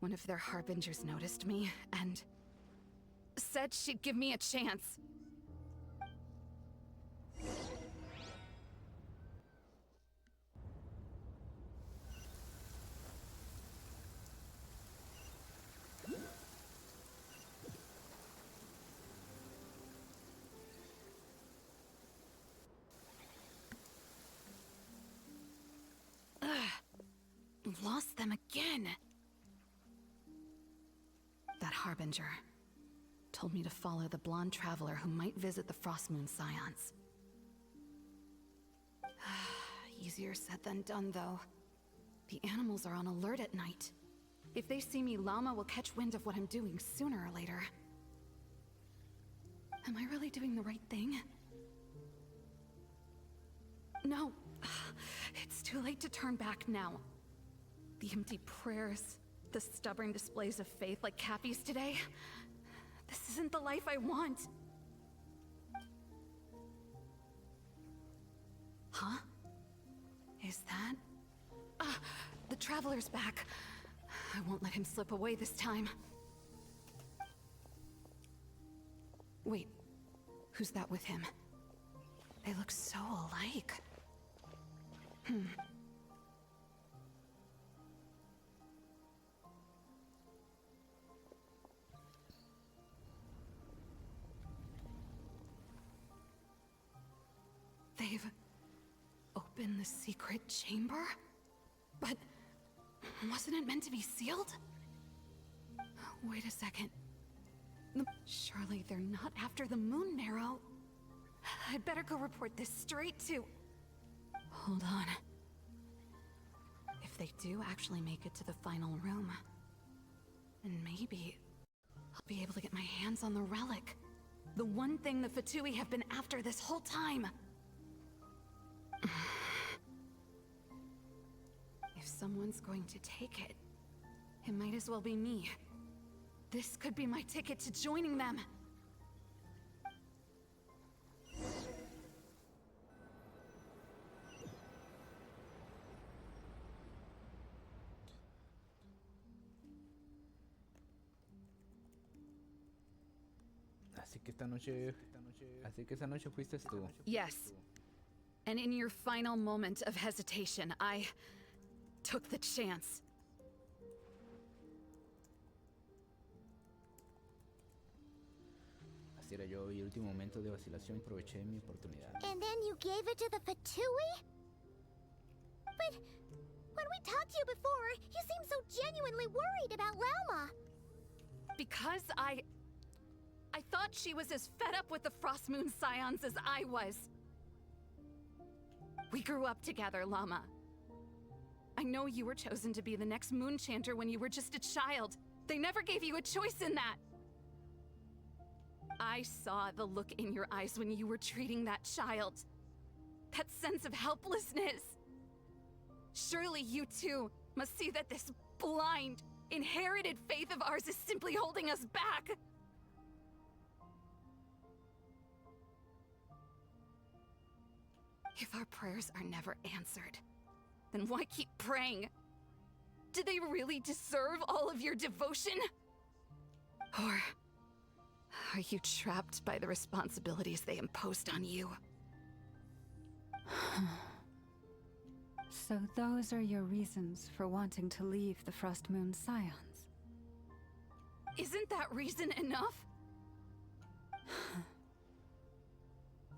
one of their harbingers noticed me, and said she'd give me a chance. them again. That harbinger told me to follow the blonde traveler who might visit the Frostmoon Scions. Easier said than done, though. The animals are on alert at night. If they see me, Lauma will catch wind of what I'm doing sooner or later. Am I really doing the right thing? No. It's too late to turn back now. The empty prayers, the stubborn displays of faith like Cappy's today. This isn't the life I want. Huh? Is that? The Traveler's back. I won't let him slip away this time. Wait, who's that with him? They look so alike. They've opened the secret chamber? But wasn't it meant to be sealed? Wait a second. Surely they're not after the Moon Marrow. I'd better go report this straight to... Hold on. If they do actually make it to the final room, then maybe I'll be able to get my hands on the relic. The one thing the Fatui have been after this whole time. If someone's going to take it, it might as well be me. This could be my ticket to joining them. Así que esta noche fuiste tú. Yes. And in your final moment of hesitation, I took the chance. Así era yo, y el último momento de vacilación aproveché mi oportunidad. And then you gave it to the Fatui? But when we talked to you before, you seemed so genuinely worried about Lauma. Because I thought she was as fed up with the Frostmoon Scions as I was. We grew up together, Lauma. I know you were chosen to be the next Moon Chanter when you were just a child. They never gave you a choice in that. I saw the look in your eyes when you were treating that child. That sense of helplessness. Surely you too must see that this blind, inherited faith of ours is simply holding us back. If our prayers are never answered, then why keep praying? Do they really deserve all of your devotion? Or are you trapped by the responsibilities they imposed on you? So those are your reasons for wanting to leave the Frostmoon Scions? Isn't that reason enough?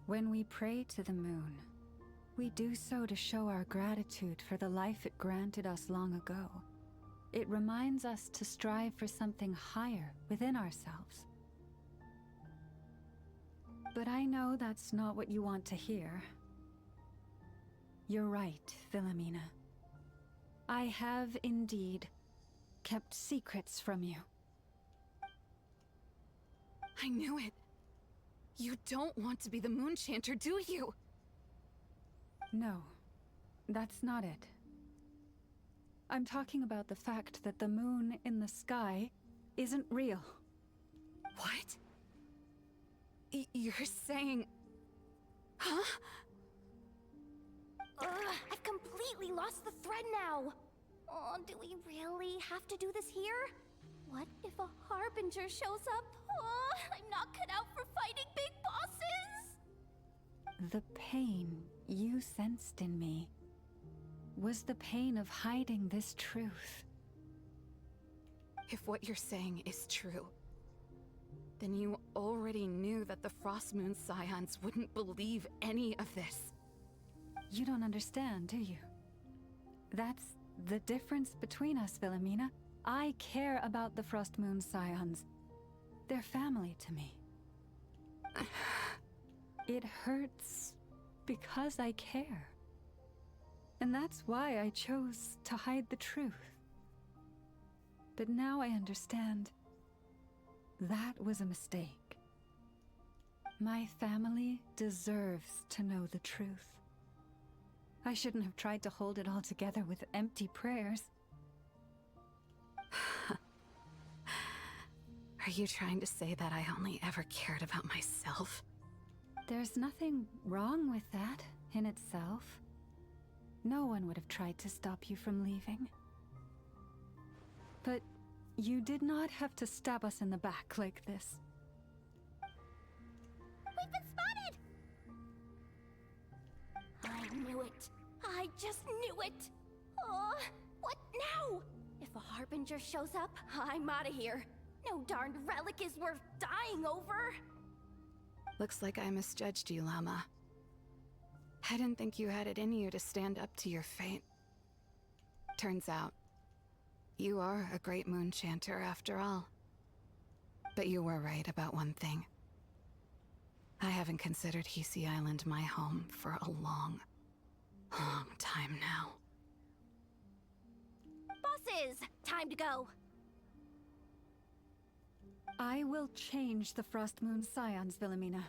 When we pray to the moon, we do so to show our gratitude for the life it granted us long ago. It reminds us to strive for something higher within ourselves. But I know that's not what you want to hear. You're right, Philomena. I have indeed kept secrets from you. I knew it. You don't want to be the Moon Chanter, do you? No, that's not it. I'm talking about the fact that the moon in the sky isn't real. What? You're saying... Huh? I've completely lost the thread now. Oh, do we really have to do this here? What if a Harbinger shows up? Oh, I'm not cut out for fighting big bosses! The pain you sensed in me was the pain of hiding this truth. If what you're saying is true, then you already knew that the Frostmoon Scions wouldn't believe any of this. You don't understand, do you? That's the difference between us, Wilhelmina. I care about the Frost Moon Scions. They're family to me. It hurts because I care. And that's why I chose to hide the truth. But now I understand. That was a mistake. My family deserves to know the truth. I shouldn't have tried to hold it all together with empty prayers. Are you trying to say that I only ever cared about myself? There's nothing wrong with that in itself. No one would have tried to stop you from leaving. But you did not have to stab us in the back like this. We've been spotted! I knew it. I just knew it. Oh, what now? If a Harbinger shows up, I'm out of here. No darned relic is worth dying over. Looks like I misjudged you, Lauma. I didn't think you had it in you to stand up to your fate. Turns out, you are a great moon chanter after all. But you were right about one thing. I haven't considered Hisi Island my home for a long time now. Bosses, time to go. I will change the Frost Moon Scions, Wilhelmina,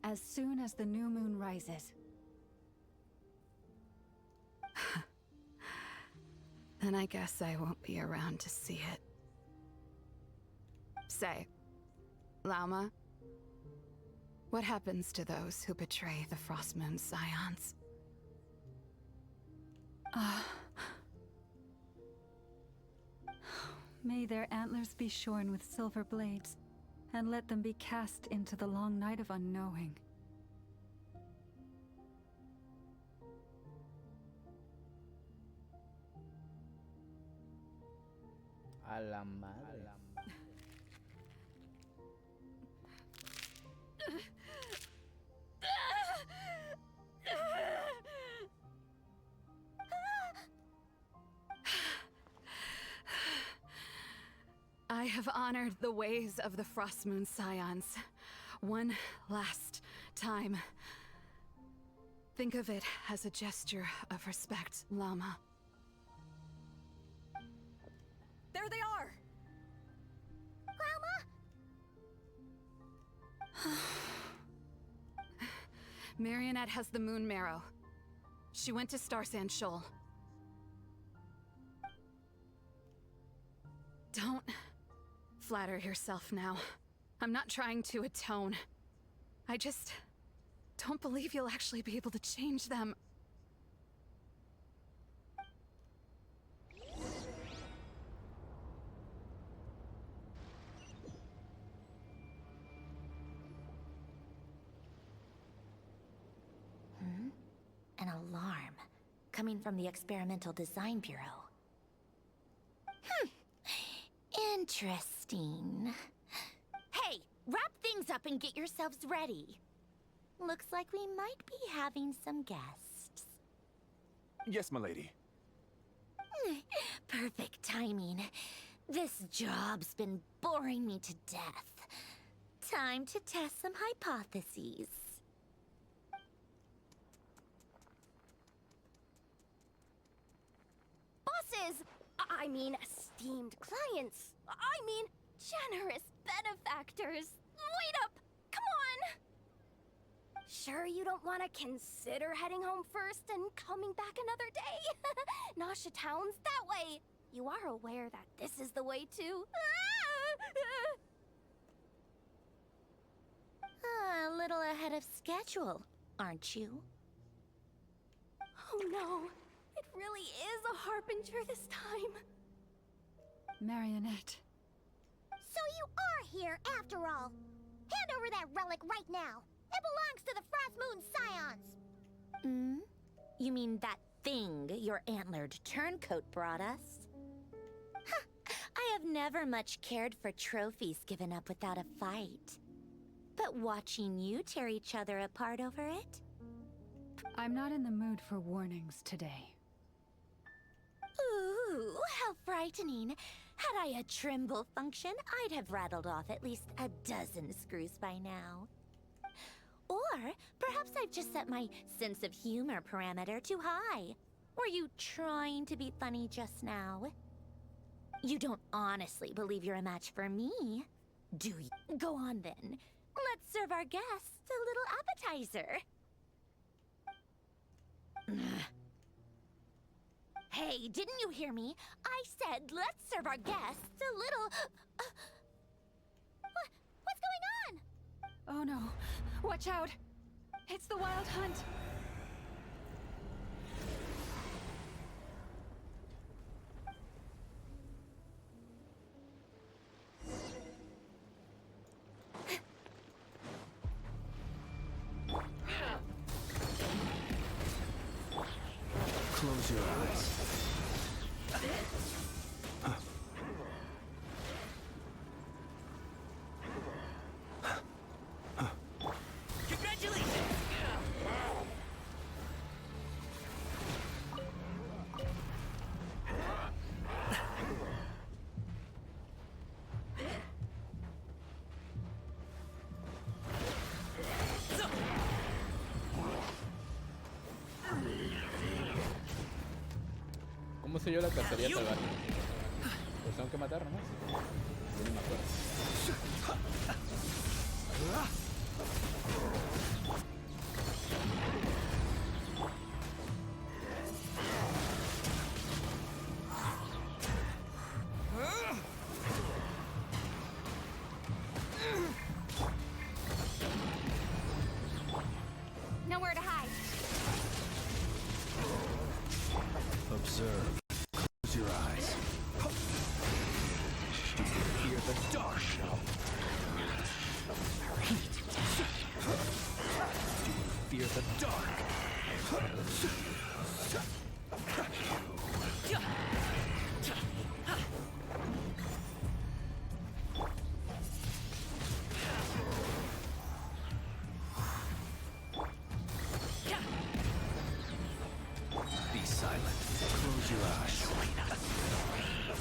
as soon as the new moon rises. Then I guess I won't be around to see it. Say, Lauma, what happens to those who betray the Frost Moon Scions? May their antlers be shorn with silver blades, and let them be cast into the long night of unknowing. A la madre. I have honored the ways of the Frost Moon Scions one last time. Think of it as a gesture of respect, Lauma. There they are! Lauma? Marionette has the Moon Marrow. She went to Starsand Shoal. Don't flatter yourself now. I'm not trying to atone. I just don't believe you'll actually be able to change them. An alarm coming from the Experimental Design Bureau. Interesting. Hey, wrap things up and get yourselves ready. Looks like we might be having some guests. Yes, milady. Perfect timing. This job's been boring me to death. Time to test some hypotheses. Bosses! I mean, esteemed clients. I mean, generous benefactors. Wait up! Come on! Sure you don't want to consider heading home first and coming back another day? Nasha Town's that way. You are aware that this is the way too. A little ahead of schedule, aren't you? Oh no, it really is a Harbinger this time. Marionette. So you are here after all. Hand over that relic right now. It belongs to the Frost Moon Scions. You mean that thing your antlered turncoat brought us? I have never much cared for trophies given up without a fight. But watching you tear each other apart over it? I'm not in the mood for warnings today. Ooh, how frightening. Had I a Trimble function, I'd have rattled off at least a dozen screws by now. Or perhaps I've just set my sense of humor parameter too high. Were you trying to be funny just now? You don't honestly believe you're a match for me, do you? Go on then. Let's serve our guests a little appetizer. Hey, didn't you hear me? I said let's serve our guests a little... What's going on? Oh no. Watch out. It's the Wild Hunt. Close your eyes. Congratulations! ¿Cómo sé yo la cacería salvaje? Pues tengo que matar nomás. Yo no me acuerdo. Nowhere to hide. Observe. Close your eyes. Fear the dark. Fear the dark. Be silent. Close your eyes.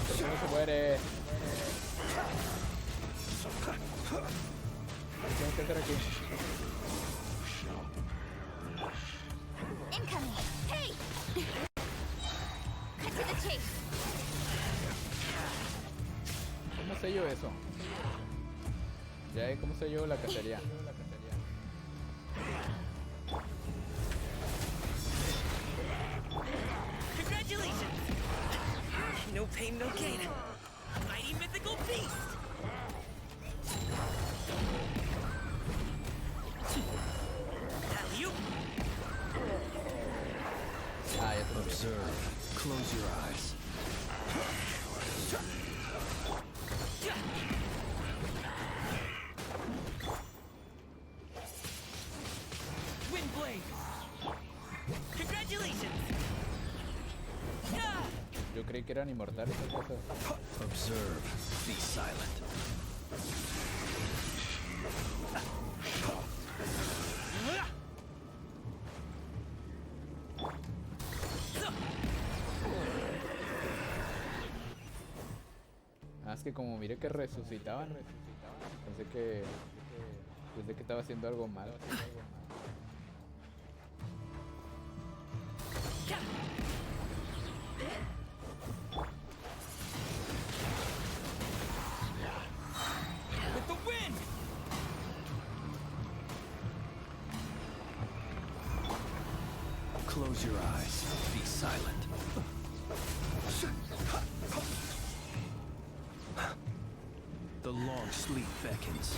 ¿Por qué no se muere? ¿Qué tengo que hacer aquí? Incoming. Hey! Cut to the chase. ¿Cómo sé yo eso? Ya, ¿cómo sé yo la cacería? Congratulations! No pain, no gain. Mighty mythical beast! Alley-oop! Ah, ya te lo vi. Observe. Close your eyes. Wind blade! Congratulations! Yo creí que eran inmortales esas cosas. Observe. Be silent. Ah, es que como miré que resucitaban, pensé que estaba haciendo algo mal. With the wind! Close your eyes. Be silent. The long sleep beckons.